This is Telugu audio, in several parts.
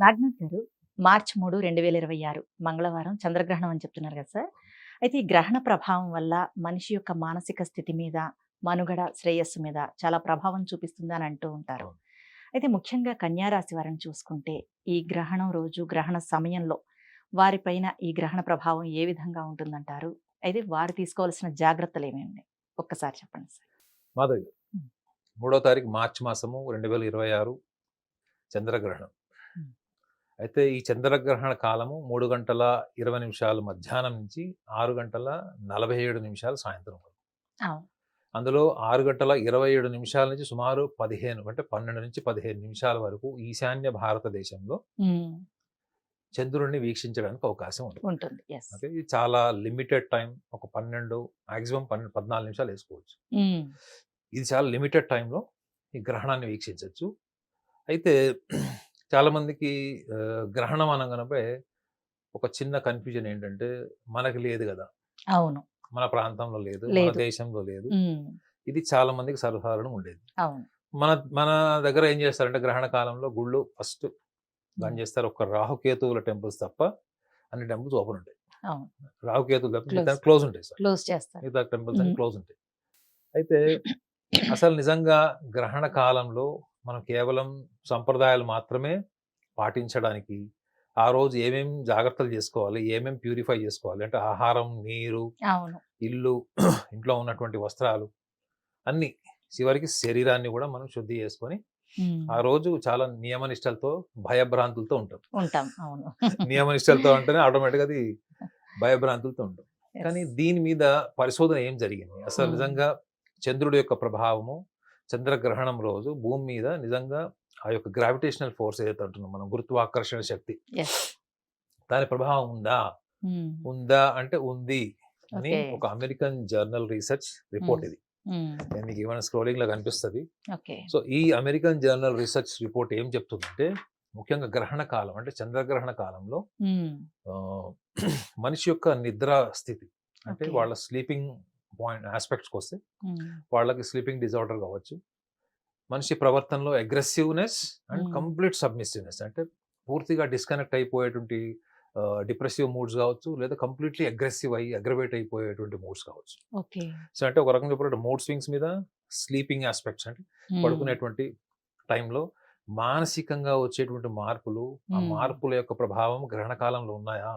నాగనాథ్ గారు, మార్చి 3, 2026 మంగళవారం చంద్రగ్రహణం అని చెప్తున్నారు కదా సార్. అయితే ఈ గ్రహణ ప్రభావం వల్ల మనిషి యొక్క మానసిక స్థితి మీద, మనుగడ, శ్రేయస్సు మీద చాలా ప్రభావం చూపిస్తుంది అని అంటూ ఉంటారు. అవును. అయితే ముఖ్యంగా కన్యా రాశి వారిని చూసుకుంటే, ఈ గ్రహణం రోజు, గ్రహణ సమయంలో వారిపైన ఈ గ్రహణ ప్రభావం ఏ విధంగా ఉంటుందంటారు? అయితే వారు తీసుకోవాల్సిన జాగ్రత్తలేమేంటి? ఒక్కసారి చెప్పండి సార్. మాధవి హ్మ్. 3వ తారీఖు మార్చి మాసము 2026 చంద్రగ్రహణం. హ్మ్. అయితే ఈ చంద్రగ్రహణ కాలము 3 గంటల 20 నిమిషాలు మధ్యాహ్నం నుంచి 6 గంటల 47 నిమిషాలు సాయంత్రం వరకు. అవును. అందులో 6 గంటల 27 నిమిషాల నుంచి సుమారు 15 అంటే 12 నుంచి 15 నిమిషాల వరకు ఈశాన్య భారతదేశంలో హ్మ్. చంద్రుడిని వీక్షించడానికి అవకాశం ఉంది. ఉంటుంది. యెస్. ఓకే. ఇది చాలా లిమిటెడ్ టైం. ఒక 12 మాక్సిమం 12, 14 నిమిషాలు వేసుకోవచ్చు. హ్మ్. ఇది చాలా లిమిటెడ్ టైంలో ఈ గ్రహణాన్ని వీక్షించొచ్చు. అయితే చాలామందికి గ్రహణం అనగానే ఒక చిన్న కన్‌ఫ్యూజన్ ఏంటంటే, మనకి లేదు గదా! అవును. మన ప్రాంతంలో లేదు. మన లేదు. దేశంలో లేదు. హ్మ్. ఇది చాలా మందికి సర్వసాధారణంగా ఉండేది. అవును. మన మన దగ్గర ఏం చేస్తారంటే గ్రహణ కాలంలో గుళ్ళు ఫస్ట్ హ్మ్. బంద్ చేస్తారు. ఒక రాహుకేతువుల టెంపుల్స్ తప్ప అన్ని టెంపుల్స్ ఓపెన్ ఉంటాయి. అవును. రాహుకేతువులు తప్ప మిగతా క్లోజ్. క్లోజ్ ఉంటాయి సార్. క్లోజ్ చేస్తారు. మిగతా టెంపుల్స్ అన్ని హ్మ్. క్లోజ్ ఉంటాయి. అయితే అసలు నిజంగా గ్రహణ కాలంలో మనం కేవలం సంప్రదాయాలు మాత్రమే పాటించడానికి, ఆ రోజు ఏమేం జాగ్రత్తలు జేసుకోవాలి, ఏమేం ప్యూరిఫై జేసుకోవాలి అంటే ఆహారం, నీరు, అవును. ఇల్లు, ఇంట్లో ఉన్నటువంటి వస్త్రాలు అన్నీ. చివరికి శరీరాన్ని గూడా మనం శుద్ధి జేసుకొని, హ్మ్. ఆ రోజు చాలా నియమనిష్టలతో, భయభ్రాంతులతో ఉంటాం. ఉంటాం. అవును. నియమనిష్టలతో అంటేనే ఆటోమేటిక్‌గా అది భయభ్రాంతులతో ఉంటాం. యెస్. కానీ దీని మీద పరిశోధన ఏం జరిగింది? అసలు హ్మ్. నిజంగా చంద్రుడి యొక్క ప్రభావము, చంద్రగ్రహణం రోజు భూమి మీద నిజంగా ఆ యొక్క గ్రావిటేషనల్ ఫోర్స్ ఏదైతే అంటున్నాం మనం, గురుత్వాకర్షణ శక్తి, యెస్. దాని ప్రభావం ఉందా? హ్మ్. ఉందా అంటే ఉంది అని ఓకే. ఒక అమెరికన్ జర్నల్ రీసెర్చ్ హ్మ్. రిపోర్ట్ ఇది. హ్మ్. నేను మీకు ఏమైనా స్క్రోలింగ్‌లో కనిపిస్తది. ఓకే. సో, ఈ అమెరికన్ జర్నల్ రీసెర్చ్ రిపోర్ట్ ఏం చెప్తుందంటే, ముఖ్యంగా గ్రహణ కాలం అంటే చంద్రగ్రహణ కాలంలో హ్మ్. ఆహ్, మనిషి యొక్క నిద్రా స్థితి అంటే ఓకే. వాళ్ళ స్లీపింగ్ పాయింట్ యాస్పెక్ట్స్‌కొస్తే హ్మ్. వాళ్ళకి స్లీపింగ్ డిజార్డర్ కావచ్చు. మనిషి ప్రవర్తనలో అగ్రెసివ్‌నెస్ అండ్ హ్మ్. కంప్లీట్ సబ్మిసివ్‌నెస్ అంటే పూర్తిగా డిస్కనెక్ట్ అయిపోయేటువంటి డిప్రెసివ్ మూడ్స్ కావచ్చు. లేదా కంప్లీట్‌లీ అగ్రెసివ్ అయ్యి అగ్రవేట్ అయిపోయేటువంటి మూడ్స్ కావచ్చు. ఓకే. సో, అంటే ఒక రకంగా చెప్పాలంటే మూడ్ స్వింగ్స్ మీద స్లీపింగ్ యాస్పెక్ట్స్ అంటే హ్మ్. పడుకునేటువంటి టైంలో మానసికంగా వచ్చేటువంటి మార్పులు, ఆ హ్మ్. మార్పుల యొక్క ప్రభావం గ్రహణ కాలంలో ఉన్నాయా?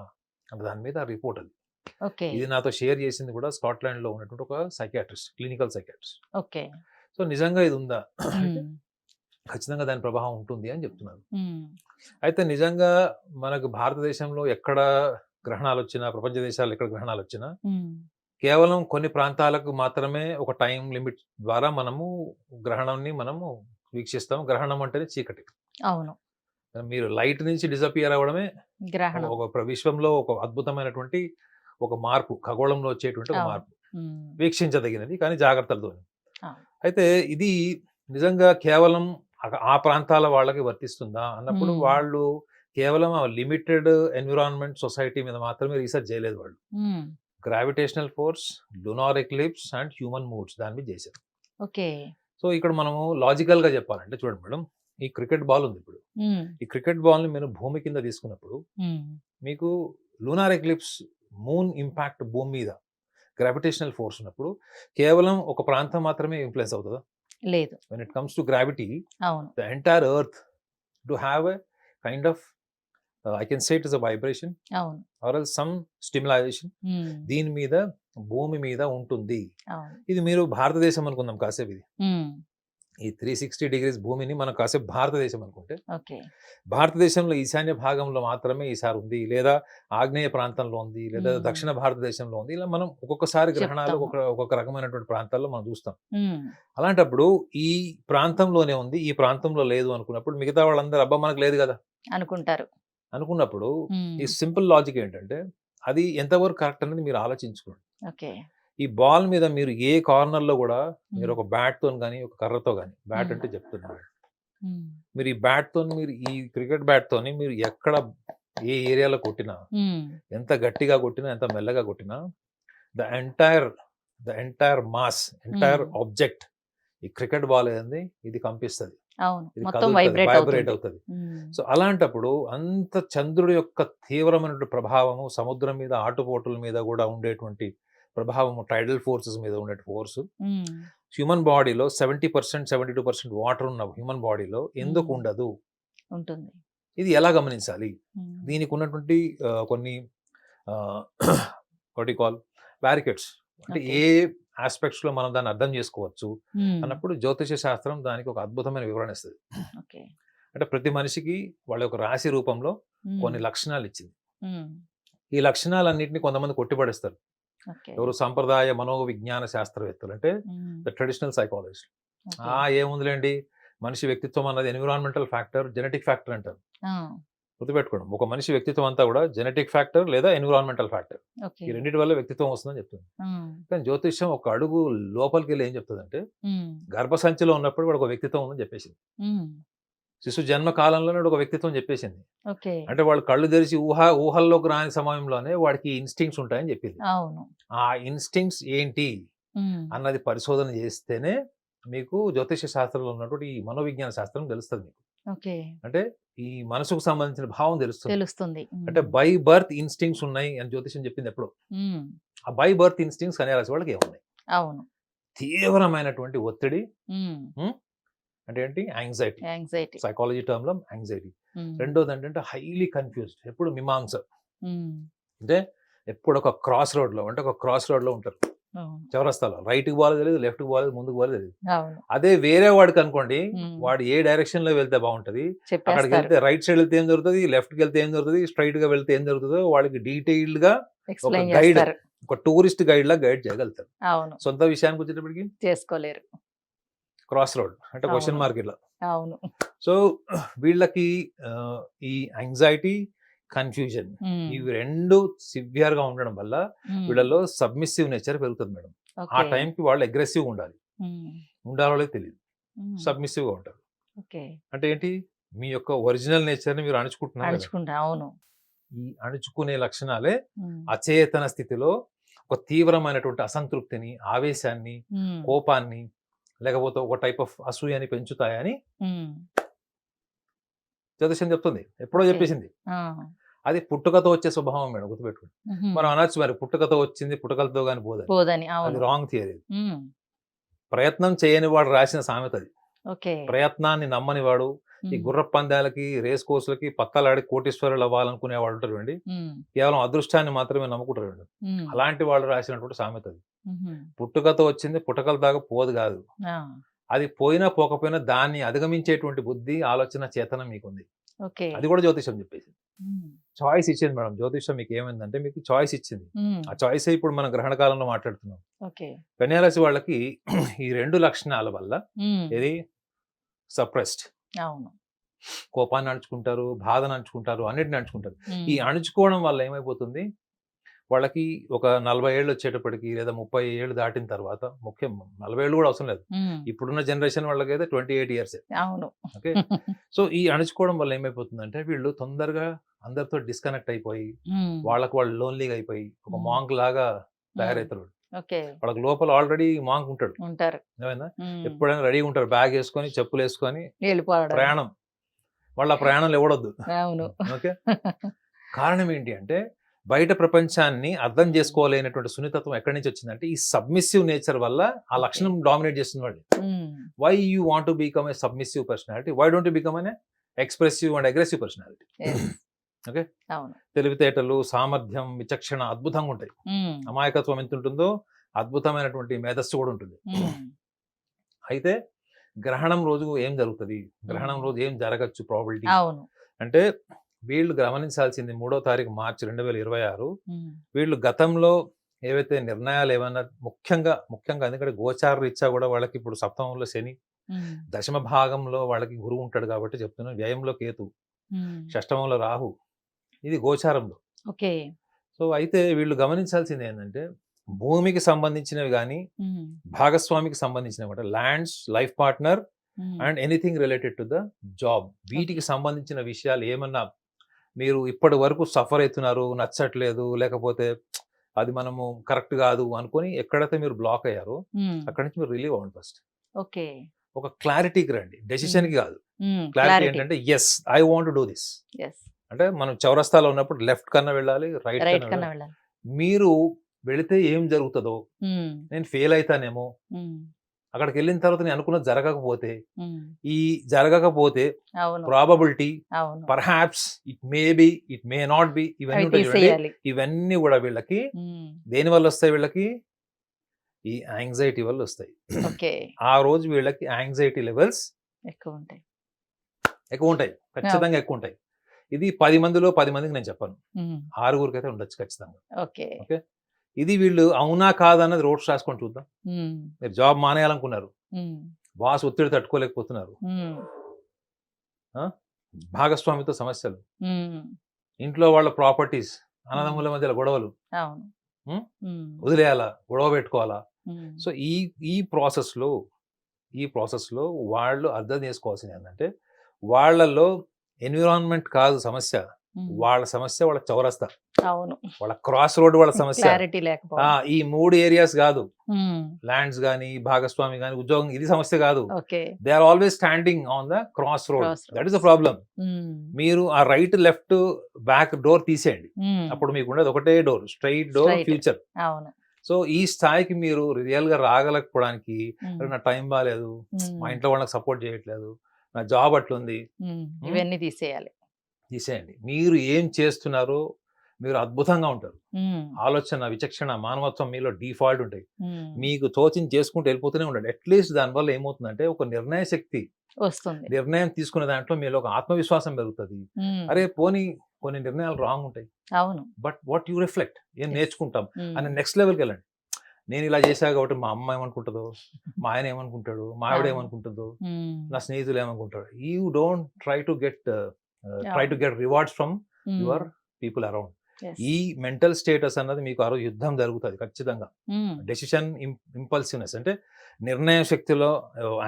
అన్న దాని మీద ఆ రిపోర్ట్ అది. ఓకే. ఇది నాతో షేర్ చేసింది కూడా స్కాట్లాండ్‌లో ఉన్నటువంటి ఒక psychiatrist, clinical psychiatrist. Okay. So, నిజంగా ఇది ఉందా? అంటే హ్మ్. ఖచ్చితంగా దాని ప్రభావం ఉంటుంది అని చెప్తున్నారు. హ్మ్. అయితే నిజంగా మనకు భారతదేశంలో ఎక్కడ గ్రహణాలొచ్చినా, ప్రపంచ దేశాల్లో ఎక్కడ గ్రహణాలొచ్చినా, హ్మ్. కేవలం కొన్ని ప్రాంతాలకు మాత్రమే ఒక టైమ్ లిమిట్ ద్వారా మనము గ్రహణాన్ని మనము వీక్షిస్తాం. గ్రహణం అంటేనే చీకటి. అవును. మీరు లైట్ నుంచి డిసపియర్ అవ్వడమే గ్రహణం. ఒక విశ్వంలో ఒక అద్భుతమైనటువంటి ఒక మార్పు. ఖగోళంలో వచ్చేటువంటి ఒక అవును. మార్పు. హ్మ్. వీక్షించదగినది కానీ జాగ్రత్తలతోని. అవును. అయితే ఇది నిజంగా కేవలం ఆ ప్రాంతాల వాళ్ళకి వర్తిస్తుందా అన్నప్పుడు హ్మ్. వాళ్ళు కేవలం ఆ లిమిటెడ్ ఎన్విరాన్మెంట్ సొసైటీ మీద మాత్రమే రీసెర్చ్ చేయలేదు వాళ్ళు. హ్మ్. Gravitational force, lunar eclipse and human moods దాని మీద చేశారు. ఓకే. సో, ఇక్కడ మనము లాజికల్‌గా చెప్పాలంటే చూడండి మేడం, ఈ క్రికెట్ బాల్ ఉంది ఇప్పుడు. హ్మ్. ఈ క్రికెట్ బాల్‌ని మీరు భూమి కింద తీసుకున్నప్పుడు హ్మ్. మీకు లూనార్ ఎక్లిప్స్, మూన్ ఇంపాక్ట్ భూమి మీద గ్రావిటేషనల్ ఫోర్స్ ఉన్నప్పుడు కేవలం ఒక ప్రాంతం మాత్రమే ఇన్‌ఫ్లుయెన్స్ అవుతదా? లేదు. When it comes to gravity, అవును. The entire earth to have a kind of I can say it is a vibration అవును. Or else some stimulization hmm. దీని మీద, భూమి మీద ఉంటుంది. అవును. ఇది మీరు భారతదేశం అనుకుందాం కాసేపు ఇది. హ్మ్. ఈ 360 డిగ్రీస్ భూమిని మనం కాసేపు భారతదేశం అనుకుంటే, ఓకే. భారతదేశంలో ఈశాన్య భాగంలో మాత్రమే ఈసారి ఉంది. లేదా ఆగ్నేయ ప్రాంతంలో ఉంది. లేదా హ్మ్. దక్షిణ భారతదేశంలో ఉంది. ఇలా మనం ఒక్కొక్కసారి గ్రహణాలు చెప్తాము. ఒక్కొక్క రకమైనటువంటి ప్రాంతాల్లో మనం చూస్తాం. హ్మ్. అలాంటప్పుడు ఈ ప్రాంతంలోనే ఉంది. ఈ ప్రాంతంలో లేదు అనుకున్నప్పుడు మిగతా వాళ్ళందరూ అబ్బా! మనకు లేదు గదా! అనుకుంటారు. అనుకున్నప్పుడు హ్మ్. ఈ సింపుల్ లాజిక్ ఏంటంటే అది ఎంతవరకు కరెక్ట్ అనేది మీరు ఆలోచించుకోండి. ఓకే. ఈ బాల్ మీద మీరు ఏ కార్నర్‌లో గూడా మీరు హ్మ్. ఒక బ్యాట్‌తోని గాని, ఒక కర్రతో గాని, బ్యాట్ హ్మ్. అంటే చెప్తున్నాను. హ్మ్. మీరు ఈ బ్యాట్‌తోని మీరు ఈ క్రికెట్ బ్యాట్‌తోని మీరు ఎక్కడ ఏ ఏరియాలో కొట్టినా, హ్మ్. ఎంత గట్టిగా కొట్టినా, ఎంత మెల్లగా కొట్టినా the entire the entire mass, హ్మ్. ఎంటైర్ ఆబ్జెక్ట్ ఈ క్రికెట్ బాల్ ఏంది ఇది కంపిస్తది. అవును. ఇది మొత్తం కదులుతది, వైబ్రేట్ వైబ్రేట్ అవుతుంది. అవుతది. హ్మ్. సో, అలాంటప్పుడు అంత చంద్రుడి యొక్క తీవ్రమైనటువంటి ప్రభావము సముద్రం మీద, ఆటుపోటుల మీద గూడా ఉండేటువంటి ప్రభావము, టైడల్ ఫోర్సెస్ మీద ఉండే ఫోర్సు, హ్మ్. హ్యూమన్ బాడీలో 70%, 72% వాటర్ ఉన్న హ్యూమన్ బాడీలో ఎందుకు హ్మ్. ఉండదు? ఉంటుంది. ఇది ఎలా గమనించాలి? హ్మ్. దీనికున్నటువంటి కొన్ని ఆహ్, వాట్ యూ కాల్ బారికేడ్స్, అంటే ఓకే. ఏ యాస్పెక్ట్స్‌లో మనం దాన్ని అర్థం చేసుకోవచ్చు హ్మ్. అన్నప్పుడు జ్యోతిష శాస్త్రం దానికి ఒక అద్భుతమైన వివరణ ఇస్తది. ఓకే. అంటే ప్రతి మనిషికి వాళ్ళ యొక్క రాశి రూపంలో హ్మ్. కొన్ని లక్షణాలిచ్చింది. హ్మ్. ఈ లక్షణాలన్నిటిని కొంతమంది కొట్టిపడేస్తారు. ఓకే. ఎవరు సంప్రదాయ మనోవిజ్ఞాన శాస్త్రవేత్తలు, అంటే హ్మ్. The traditional psychologist. ఓకే. ఏముందిలేండి, మనిషి వ్యక్తిత్వం అన్నది ఎన్విరాన్మెంటల్ ఫ్యాక్టర్, జెనెటిక్ ఫ్యాక్టర్ అంటారు. ఆ! గుర్తుపెట్టుకోండి. ఒక మనిషి వ్యక్తిత్వం అంతా కూడా జెనెటిక్ ఫ్యాక్టర్ లేదా ఎన్విరాన్మెంటల్ ఫ్యాక్టర్. ఓకే. ఈ రెండిటి వల్ల వ్యక్తిత్వం వస్తుందని చెప్తుంది. హ్మ్. కానీ జ్యోతిష్యం ఒక అడుగు లోపలికెళ్ళి ఏం చెప్తదంటే, హ్మ్. గర్భసంచిలో ఉన్నప్పుడు వాడికి ఒక వ్యక్తిత్వం ఉందని చెప్పేసింది. హ్మ్. శిశు జన్మ కాలంలోనే వాడికి ఒక వ్యక్తిత్వం చెప్పేసింది. ఓకే. అంటే వాళ్ళు కళ్ళు తెరిచి ఊహల్లోకి రాని సమయంలోనే వాడికి ఇన్‌స్టింక్ట్స్ ఉంటాయని చెప్పింది. అవును. ఆ ఇన్‌స్టింక్ట్స్ ఏంటి హ్మ్. అన్నది పరిశోధన చేస్తేనే మీకు జ్యోతిష శాస్త్రంలో ఉన్నటువంటి ఈ మనోవిజ్ఞాన శాస్త్రం తెలుస్తది మీకు. ఓకే. అంటే ఈ మనసుకు సంబంధించిన భావం తెలుస్తుంది. తెలుస్తుంది. అంటే హ్మ్. బై బర్త్ ఇన్‌స్టింక్ట్స్ ఉన్నాయి అని జ్యోతిష్యం చెప్పింది ఎప్పుడో. హ్మ్. ఆ బై బర్త్ ఇన్‌స్టింక్ట్స్ కన్యా రాశి వాళ్ళకి ఏమున్నాయి? అవును. తీవ్రమైనటువంటి ఒత్తిడి. హ్మ్. హ్మ్. అంటే ఏంటి? యాంక్సైటీ. యాంక్సైటీ. సైకాలజీ టర్మ్‌లో యాంక్సైటీ. హ్మ్. రెండోదేంటంటే హైలీ కన్‌ఫ్యూజ్డ్. ఎప్పుడు మీమాంస. హ్మ్. అంటే ఎప్పుడు ఒక క్రాస్ రోడ్‌లో, అంటే ఒక క్రాస్ రోడ్‌లో ఉంటారు. అవును. చౌరస్తాలో. రైట్‌కి పోవాలో తెలీదు, లెఫ్ట్‌కి పోవాలో, ముందుకు పోవాలో తెలీదు. అవును. అదే వేరే వాడికనుకోండి, హ్మ్. వాడు ఏ డైరెక్షన్‌లో వెళ్తే బావుంటది, చెప్పేస్తారు. అక్కడికెళ్తే రైట్ సైడ్ ఎళ్తే ఏం జరుగుతది, లెఫ్ట్‌కెళ్తే ఏం జరుగుతది, స్ట్రెయిట్‌గా వెళ్తే ఏం జరుగుతదో వాళ్ళకి డీటెయిల్డ్‌గా ఒక ఎక్స్‌ప్లెయిన్ గైడ్, చేస్తారు. ఒక టూరిస్ట్ గైడ్‌లాగా గైడ్ చేయగలుగుతారు. అవును. సొంత విషయానికొచ్చేటప్పటికి చేసుకోలేరు. క్రాస్ రోడ్, అంటే అవును. క్వెషన్ మార్క్ ఇట్లా. అవును. సో, వీళ్ళకి ఈ యాంక్సైటీ, కన్‌ఫ్యూజన్, హ్మ్. ఇవి 2 సివియర్‌గా ఉండడం వల్ల హ్మ్. వీళ్ళలో సబ్మిసివ్ నేచర్ పెరుగుతది మేడం. ఆ ఓకే. టైంకి వాళ్ళు అగ్రెసివ్‌గా ఉండాలి. హ్మ్. ఉండాలో లేదో తెలీదు. హ్మ్. సబ్మిసివ్‌గా ఉంటారు. ఓకే. అంటే ఏంటి? మీ యొక్క ఒరిజినల్ నేచర్‌ని మీరు అణుచుకుంటున్నారు గదా! అణుచుకుంటా. అవును. ఈ అణుచుకునే లక్షణాలే హ్మ్. అచేతన స్థితిలో ఒక తీవ్రమైనటువంటి అసంతృప్తిని, ఆవేశాన్ని, హ్మ్. కోపాన్ని, లేకపోతే ఒక టైప్ ఆఫ్ అసూయని పెంచుతాయని హ్మ్. జ్యోతిష్యం చెప్తుంది. ఎప్పుడో ఓకే. చెప్పేసింది. ఆ! అది పుట్టుకతో వచ్చే స్వభావం మేడం, గుర్తుపెట్టుకోండి. హుహు. మనం అనొచ్చు మరి పుట్టుకతో వచ్చింది, పుట్టుకలతో గాని పోదని. పోదని. అది అవును. Wrong theory. హ్మ్. ప్రయత్నం చేయని వాడు రాసిన సామెతది. ఓకే. ప్రయత్నాన్ని నమ్మని వాడు, ఈ హ్మ్. గుర్రపు పందాలకి, రేస్ కోర్సులకి పక్కలాడి కోటీశ్వరులు అవ్వాలనుకునేవాళ్ళు ఉంటారు చూడండి. హ్మ్. కేవలం అదృష్టాన్ని మాత్రమే నమ్ముకుంటారు చూడండి. హ్మ్. అలాంటి వాళ్ళు రాసినటువంటి సామెత అది. హుహు. పుట్టుకతో వచ్చింది పుట్టకల దాకా పోదు గాదు. ఆ! అది పోయినా పోకపోయినా దాన్ని అధిగమించేటువంటి బుద్ధి, ఆలోచన, చేతన మీకుంది. ఓకే. అది కూడా జ్యోతిష్యం చెప్పేసింది. హ్మ్. చాయిస్ ఇచ్చింది మేడం. జ్యోతిష్యం మీకేమైందంటే మీకు చాయిస్ ఇచ్చింది. హ్మ్. ఆ చాయిసే ఇప్పుడు మనం గ్రహణ కాలంలో మాట్లాడుతున్నాం. ఓకే. కన్యా రాశి వాళ్ళకి ఈ 2 లక్షణాల వల్ల హ్మ్. ఏది సప్రెస్డ్, అవును. కోపాన్ని అణుచుకుంటారు, బాధను అణుచుకుంటారు, అన్నిటిని అణుచుకుంటారు. ఈ హ్మ్. అణుచుకోవడం వల్ల ఏమైపోతుంది, వాళ్ళకి ఒక 40 ఏళ్ళు వచ్చేటప్పటికి లేదా 30 ఏళ్ళు దాటిన తర్వాత, ముఖ్యం 40 ఏళ్ళు కూడా అవసరం లేదు. హ్మ్. ఇప్పుడున్న జనరేషన్ వాళ్ళకైతే 28 ఇయర్సే. అవును. ఓకే. సో, ఈ అణుచుకోవడం వల్ల ఏమైపోతుందంటే వీళ్ళు తొందరగా అందరితో డిస్కనెక్ట్ అయిపోయి, హ్మ్. వాళ్ళకి వాళ్ళు లోన్లీగా అయిపోయి, ఒక హ్మ్. మాంక్ లాగా హ్మ్. తయారవుతారు. ఓకే. వాళ్ళకి లోపల ఆల్రెడీ మాంక్ ఉంటాడు. ఉంటారు. ఏమైందా? హ్మ్. ఎప్పుడైనా రెడీగా ఉంటారు. బ్యాగేసుకొని, చెప్పులేసుకొని వెళ్ళిపోవడానికి. ప్రయాణం. వాళ్ళు ఆ ప్రయాణంలో ఎవడొద్దు. అవును. ఓకే. కారణం ఏంటి అంటే, బయట ప్రపంచాన్ని అర్థం హ్మ్. చేసుకోలేనటువంటి సున్నితత్వం ఎక్కడి నుంచి వచ్చిందంటే, ఈ సబ్మిసివ్ నేచర్ వల్ల ఆ ఓకే. లక్షణం డామినేట్ చేస్తుంది వాడిని. Hmm. Why you want to become a submissive personality? Why don't you become an expressive and aggressive personality? Yes. Okay. అవును. తెలివితేటలు, సామర్థ్యం, విచక్షణ అద్భుతంగుంటాయి. హ్మ్. అమాయకత్వం ఎంతుంటుందో, అద్భుతమైనటువంటి మేధస్సు కూడా ఉంటుంది. హ్మ్. అయితే గ్రహణం రోజు ఏం జరుగుతది? గ్రహణం హ్మ్. రోజు ఏం జరగచ్చు ప్రాబబిలిటీ? అవును. అంటే వీళ్ళు గమనించాల్సింది 3వ తారీఖు మార్చి 2026 హ్మ్. వీళ్ళు గతంలో ఏవైతే నిర్ణయాలు ఏమన్నా ముఖ్యంగా ఎందుకంటే గోచార రీత్యా కూడా వాళ్ళకి ఇప్పుడు సప్తమంలో శని, హ్మ్. దశమ భాగంలో వాళ్ళకి గురువు ఉంటాడు కాబట్టి చెప్తున్నాను. వ్యయంలో కేతు, హ్మ్. షష్టమంలో రాహు. ఇది గోచారంలో. ఓకే. సో, అయితే వీళ్ళు గమనించాల్సింది ఏందంటే, భూమికి సంబంధించినవి గాని, హ్మ్. భాగస్వామికి సంబంధించినవి కూడా ల్యాండ్స్, లైఫ్ పార్ట్నర్ హ్మ్. And anything related to the job. Okay. వీటికి సంబంధించిన విషయాలు ఏమన్నా మీరు ఇప్పటి వరకు సఫర్ అయితున్నారు, నచ్చట్లేదు, లేకపోతే అది మనము కరెక్ట్ గాదు అనుకోని ఎక్కడైతే మీరు బ్లాక్ అయ్యారో, హ్మ్. అక్కడి నుంచి మీరు రిలీవ్ అవ్వండి ఫస్ట్. ఓకే. ఒక క్లారిటీకి రండి, డెసిషన్కి కాదు. Clarity clarity. ఏంటంటే yes I want to do this. Yes. అంటే మనం చౌరస్తాలో ఉన్నప్పుడు లెఫ్ట్ కన్నా వెళ్ళాలి, రైట్ రైట్ కన్నా కన్నా వెళ్ళాలి. వెళ్ళాలి. మీరు వెళితే ఏం జరుగుతుందో, ఉమ్, నేను ఫెయిల్ అవుతానేమో, ఉమ్, అక్కడికి వెళ్ళిన తర్వాత నేను అనుకున్నది జరగకపోతే, ఉమ్. ఈ జరగకపోతే అవును, ప్రాబబిలిటీ, అవును. Perhaps, it may be, it may not be, ఇవన్నీ అవి ఉంటాయి చూడండి. తీసేయాలి. ఇవన్నీ కూడా వీళ్ళకి ఉమ్, దేని వల్ల వస్తాయి? వీళ్ళకి ఈ యాంగ్జైటీ వల్ల వస్తాయి. ఓకే. ఆ రోజు వీళ్ళకి యాంగ్జైటీ లెవెల్స్ ఎక్కువ ఉంటాయి. ఎక్కువ ఉంటాయి, ఖచ్చితంగా ఎక్కువ ఉంటాయి. ఇది 10 మందిలో 10 మందికి నేను చెప్పను, ఉమ్, 6గురికి అయితే ఉండొచ్చు ఖచ్చితంగా. ఓకే. ఓకే, ఇది వీళ్ళు అవునా కాదన్నది రోడ్స్ రాసుకొని చూద్దాం. ఉమ్, మీరు జాబ్ మానేయాలనుకున్నారు, ఉమ్, బాస్ ఒత్తిడి తట్టుకోలేకపోతున్నారు, ఉమ్, ఆ? భాగస్వామితో సమస్యలు, ఉమ్, ఇంట్లో వాళ్ళ ప్రాపర్టీస్, అన్నదమ్ముల మధ్యలో గొడవలు, అవును. ఉమ్, ఉమ్, వదిలేయాలా, గొడవ పెట్టుకోవాలా? ఉమ్, సో ఈ ఈ ప్రాసెస్లో ఈ ప్రాసెస్లో వాళ్ళు అర్థం చేసుకోవాల్సింది ఏంటంటే, వాళ్ళలో ఎన్విరాన్మెంట్ కాదు సమస్య, ఉమ్, వాళ్ళ సమస్య వాళ్ళ చౌరస్తా, అవును. వాళ్ళ క్రాస్ రోడ్ వాళ్ళ సమస్య. క్లారిటీ లేకపోవడం. ఈ 3 ఏరియాస్ కాదు, ఉమ్, ల్యాండ్స్ కానీ, భాగస్వామి కానీ, ఉద్యోగం, ఇది సమస్య కాదు. Okay. They are always standing on the cross road. Cross that is the roads. Problem. Um, మీరు ఆ రైట్ లెఫ్ట్ బ్యాక్ డోర్ తీసేయండి, ఉమ్, అప్పుడు మీకు ఉండేది ఒకటే door, straight door, Straight. Future. అవును. సో ఈ స్థాయికి మీరు రియల్ గా రాగలకపోవడానికి, ఉమ్, నా టైం బాగాలేదు, మా ఉమ్, ఇంట్లో వాళ్ళకి సపోర్ట్ చేయట్లేదు, నా జాబ్ అట్లుంది, ఉమ్, ఇవన్నీ తీసేయాలి. తీసేయండి. మీరు ఏం చేస్తున్నారో మీరు అద్భుతంగా ఉంటారు. ఉమ్, ఆలోచన, విచక్షణ, మానవత్వం మీలో డిఫాల్ట్ ఉంటాయి. ఉమ్, మీకు తోచింది చేసుకుంటూ వెళ్ళిపోతూనే ఉండండి. అట్లీస్ట్ దానివల్ల ఏమవుతుందంటే ఒక నిర్ణయ శక్తి, వస్తుంది. నిర్ణయం తీసుకునే దాంట్లో మీలో ఒక ఆత్మవిశ్వాసం పెరుగుతుంది. ఉమ్, అరే పోనీ కొన్ని నిర్ణయాలు రాంగ్ ఉంటాయి, అవును. బట్ వాట్ యూ రిఫ్లెక్ట్, ఏం Yes. నేర్చుకుంటాం ఉమ్, అని నెక్స్ట్ లెవెల్కి వెళ్ళండి. నేను ఇలా చేశా కాబట్టి మా అమ్మ ఏమనుకుంటుందో, మా ఆయన ఏమనుకుంటాడు, మా ఆవిడ అవును. ఏమనుకుంటుందో, ఉమ్, నా స్నేహితులు ఏమనుకుంటాడు. You don't try to get అవును. Rewards from um, your people around. yes. ఈ మెంటల్ స్టేటస్ అన్నది మీకు ఆ రోజు యుద్ధం జరుగుతుంది ఖచ్చితంగా. ఉమ్, డెసిషన్ ఇంపల్సివ్నెస్ అంటే నిర్ణయ శక్తిలో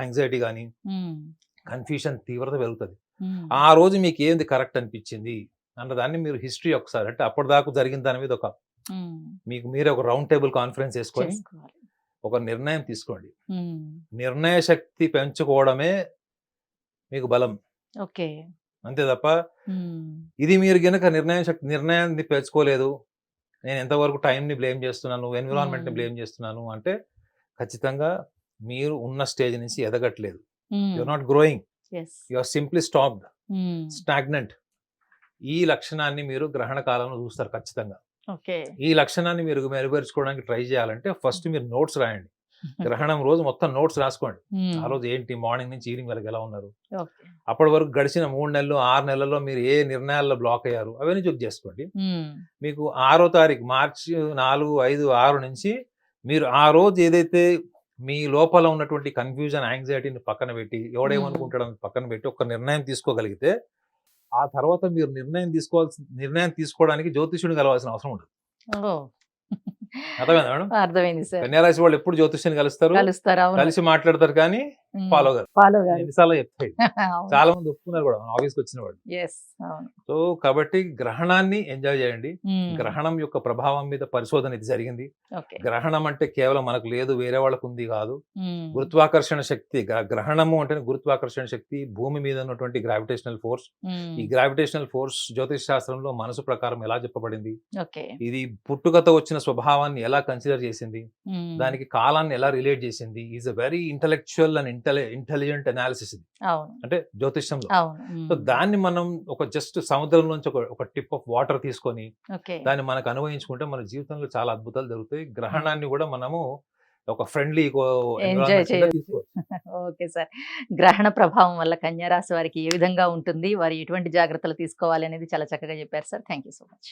యాంగ్జైటీ కానీ, ఉమ్, కన్ఫ్యూషన్ తీవ్రత పెరుగుతుంది. ఉమ్, ఆ రోజు మీకు ఏంది కరెక్ట్ అనిపించింది అన్నదాన్ని మీరు హిస్టరీ ఒకసారి, అంటే అప్పటిదాకా జరిగిన దాని మీద ఒక ఉమ్, మీకు మీరే ఒక రౌండ్ టేబుల్ కాన్ఫరెన్స్ వేసుకొని చేసుకోవాలి. ఒక నిర్ణయం తీసుకోండి. ఉమ్, నిర్ణయ శక్తి పెంచుకోవడమే మీకు బలం, ఓకే. అంతే తప్ప ఉమ్, ఇది మీరు గనక నిర్ణయాన్ని పెంచుకోలేదు, నేను ఎంతవరకు టైంని బ్లేమ్ చేస్తున్నాను, ఎన్విరాన్మెంట్ని ఉమ్, బ్లేమ్ చేస్తున్నాను అంటే ఖచ్చితంగా మీరు ఉన్న స్టేజ్ నుంచి ఎదగట్లేదు. Um, you're not growing, yes. You are simply stopped, um, stagnant. ఈ లక్షణాన్ని మీరు గ్రహణ కాలంలో చూస్తారు ఖచ్చితంగా. ఓకే. ఈ లక్షణాన్ని మీరు మెరుగుపరుచుకోవడానికి ట్రై చేయాలంటే ఫస్ట్ మీరు నోట్స్ రాయండి. గ్రహణం రోజు మొత్తం నోట్స్ రాసుకోండి. ఉమ్, ఆ రోజు ఏంటి, మార్నింగ్ నుంచి ఈవినింగ్ వరకు ఎలా ఉన్నారు, ఓకే. అప్పటి వరకు గడిచిన 3 నెలలు 6 నెలల్లో మీరు ఏ నిర్ణయాల్లో బ్లాక్ అయ్యారు, అవన్నీ చెక్ చేసుకోండి. ఉమ్, మీకు 6వ తారీఖు మార్చి 4, 5, 6 నుంచి మీరు ఆ రోజు ఏదైతే మీ లోపల ఉన్నటువంటి కన్ఫ్యూజన్, యాంగ్జైటీని పక్కన పెట్టి, ఎవడేమనుకుంటాడని పక్కన పెట్టి ఒక నిర్ణయం తీసుకోగలిగితే, ఆ తర్వాత మీరు నిర్ణయం తీసుకోవడానికి జ్యోతిష్యుని కలవాల్సిన అవసరం ఉండదు. ఓ, అర్థమైందా మేడం? అర్థమైంది సార్. కన్యారాశి వాళ్ళు ఎప్పుడు జ్యోతిష్యుని కలుస్తారు, కలుస్తారు. అవును. కలిసి మాట్లాడతారు, కానీ ఫాలో గారు ఫాలో గారు. ఎన్నిసార్లు చెప్తాయి, చాలా మంది ఒప్పుకున్నారు కూడా ఆఫీస్కి వచ్చిన వాళ్ళు. ఎస్, అవును. సో కాబట్టి గ్రహణాన్ని ఎంజాయ్ చేయండి. ఉమ్, గ్రహణం యొక్క ప్రభావం మీద పరిశోధన ఇది జరిగింది. ఓకే. గ్రహణం అంటే కేవలం మనకు లేదు, వేరే వాళ్ళకు ఉంది కాదు. ఉమ్, గురుత్వాకర్షణ శక్తి, గ్రహణము అంటే గురుత్వాకర్షణ శక్తి, భూమి మీద ఉన్నటువంటి గ్రావిటేషనల్ ఫోర్స్. ఉమ్, ఈ గ్రావిటేషనల్ ఫోర్స్ జ్యోతిష్ శాస్త్రంలో మనసు ప్రకారం ఎలా చెప్పబడింది, ఓకే. ఇది పుట్టుకతో వచ్చిన స్వభావాన్ని ఎలా కన్సిడర్ చేసింది, ఉమ్, దానికి కాలాన్ని ఎలా రిలేట్ చేసింది, is a very intellectual and intelligent analysis ఇది, అవును, అంటే జ్యోతిష్యంలో. అవును. సో దాన్ని మనం ఒక జస్ట్ సముద్రం నుంచి ఒక టిప్ ఆఫ్ వాటర్ తీసుకొని ఓకే. దాన్ని మనకు అనుభవించుకుంటే మన జీవితంలో చాలా అద్భుతాలు జరుగుతాయి. గ్రహణాన్ని కూడా మనము ఒక ఫ్రెండ్లీ ఎంజాయ్ చేయొచ్చు. Okay sir. గ్రహణ ప్రభావం వల్ల కన్యా రాశి వారికి ఏ విధంగా ఉంటుంది, వారు ఎటువంటి జాగ్రత్తలు తీసుకోవాలి అనేది చాలా చక్కగా చెప్పారు sir. Thank you so much.